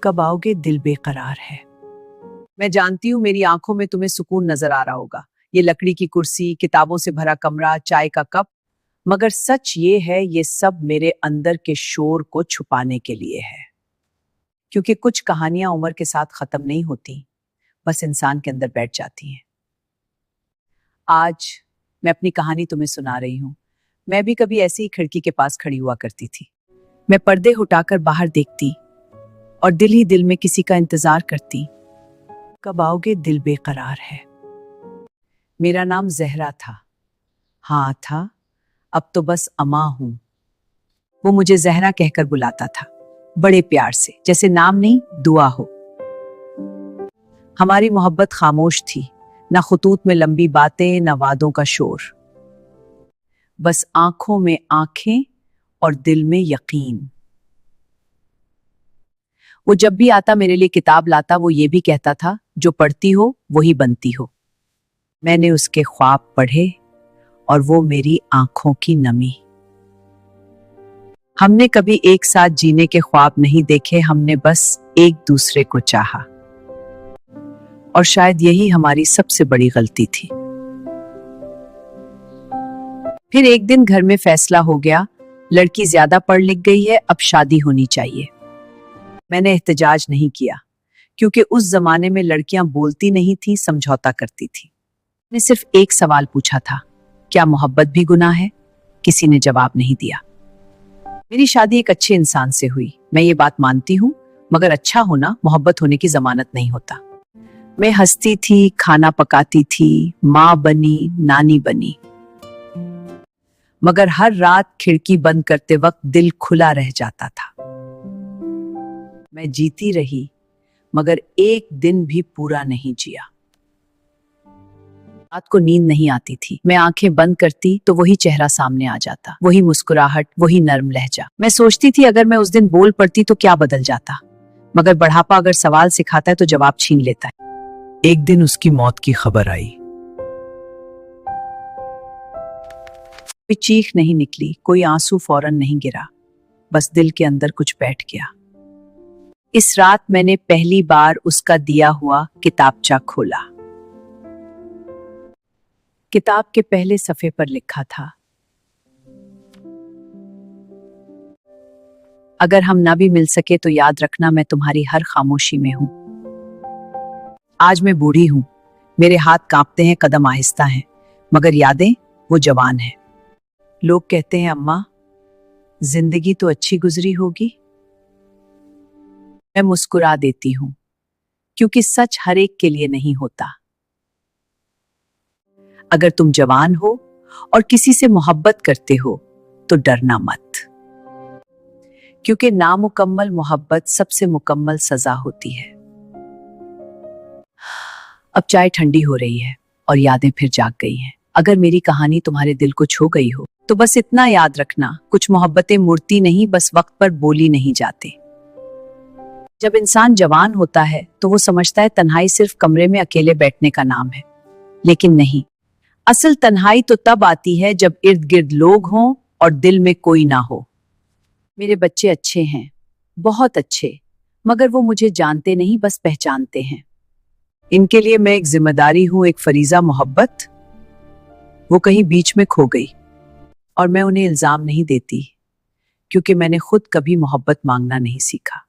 कब आओगे दिल बेकरार है। मैं जानती हूँ मेरी आंखों में तुम्हें सुकून नजर आ रहा होगा, ये लकड़ी की कुर्सी, किताबों से भरा कमरा, चाय का कप, मगर सच ये है ये सब मेरे अंदर के शोर को छुपाने के लिए है। क्योंकि कुछ कहानियां उम्र के साथ खत्म नहीं होती, बस इंसान के अंदर बैठ जाती हैं। आज मैं अपनी कहानी तुम्हें सुना रही हूँ। मैं भी कभी ऐसी ही खिड़की के पास खड़ी हुआ करती थी। मैं पर्दे हटाकर बाहर देखती और दिल ही दिल में किसी का इंतजार करती। कब आओगे दिल बेकरार है। मेरा नाम जहरा था। हाँ था, अब तो बस अमा हूं। वो मुझे जहरा कहकर बुलाता था, बड़े प्यार से, जैसे नाम नहीं दुआ हो। हमारी मोहब्बत खामोश थी, ना खुतूत में लंबी बातें, ना वादों का शोर, बस आंखों में आंखें और दिल में यकीन। वो जब भी आता मेरे लिए किताब लाता, वो ये भी कहता था, जो पढ़ती हो वही बनती हो। मैंने उसके ख्वाब पढ़े और वो मेरी आंखों की नमी। हमने कभी एक साथ जीने के ख्वाब नहीं देखे, हमने बस एक दूसरे को चाहा। और शायद यही हमारी सबसे बड़ी गलती थी। फिर एक दिन घर में फैसला हो गया, लड़की ज्यादा पढ़ लिख गई है, अब शादी होनी चाहिए। मैंने एहतजाज नहीं किया, क्योंकि उस जमाने में लड़कियां बोलती नहीं थी, समझौता करती थी। मैंने सिर्फ एक सवाल पूछा था, क्या मोहब्बत भी गुनाह है? किसी ने जवाब नहीं दिया। मेरी शादी एक अच्छे इंसान से हुई, मैं ये बात मानती हूँ, मगर अच्छा होना मोहब्बत होने की जमानत नहीं होता। मैं हंसती थी, खाना पकाती थी, माँ बनी, नानी बनी, मगर हर रात खिड़की बंद करते वक्त दिल खुला रह जाता था। मैं जीती रही, मगर एक दिन भी पूरा नहीं जिया। रात को नींद नहीं आती थी, मैं आंखें बंद करती तो वही चेहरा सामने आ जाता, वही मुस्कुराहट, वही नर्म लहजा। मैं सोचती थी अगर मैं उस दिन बोल पड़ती तो क्या बदल जाता, मगर बढ़ापा अगर सवाल सिखाता है तो जवाब छीन लेता है। एक दिन उसकी मौत की खबर आई। कोई चीख नहीं निकली, कोई आंसू फौरन नहीं गिरा, बस दिल के अंदर कुछ बैठ गया। इस रात मैंने पहली बार उसका दिया हुआ किताबचा खोला। किताब के पहले सफ़े पर लिखा था, अगर हम ना भी मिल सके तो याद रखना मैं तुम्हारी हर खामोशी में हूं। आज मैं बूढ़ी हूं, मेरे हाथ कांपते हैं, कदम आहिस्ता हैं, मगर यादें वो जवान हैं। लोग कहते हैं अम्मा जिंदगी तो अच्छी गुजरी होगी। मैं मुस्कुरा देती हूं, क्योंकि सच हर एक के लिए नहीं होता। अगर तुम जवान हो और किसी से मोहब्बत करते हो तो डरना मत, क्योंकि नामुकम्मल मोहब्बत सबसे मुकम्मल सजा होती है। अब चाय ठंडी हो रही है और यादें फिर जाग गई हैं। अगर मेरी कहानी तुम्हारे दिल को छू गई हो तो बस इतना याद रखना, कुछ मोहब्बतें मूर्ति नहीं, बस वक्त पर बोली नहीं जाते। जब इंसान जवान होता है तो वो समझता है तन्हाई सिर्फ कमरे में अकेले बैठने का नाम है, लेकिन नहीं, असल तन्हाई तो तब आती है जब इर्द गिर्द लोग हों और दिल में कोई ना हो। मेरे बच्चे अच्छे हैं, बहुत अच्छे, मगर वो मुझे जानते नहीं, बस पहचानते हैं। इनके लिए मैं एक जिम्मेदारी हूं, एक फरीजा मोहब्बत। वो कहीं बीच में खो गई और मैं उन्हें इल्जाम नहीं देती, क्योंकि मैंने खुद कभी मोहब्बत मांगना नहीं सीखा।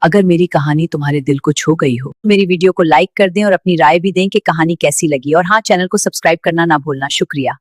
अगर मेरी कहानी तुम्हारे दिल को छू गई हो, मेरी वीडियो को लाइक कर दें और अपनी राय भी दें कि कहानी कैसी लगी। और हाँ, चैनल को सब्सक्राइब करना ना भूलना। शुक्रिया।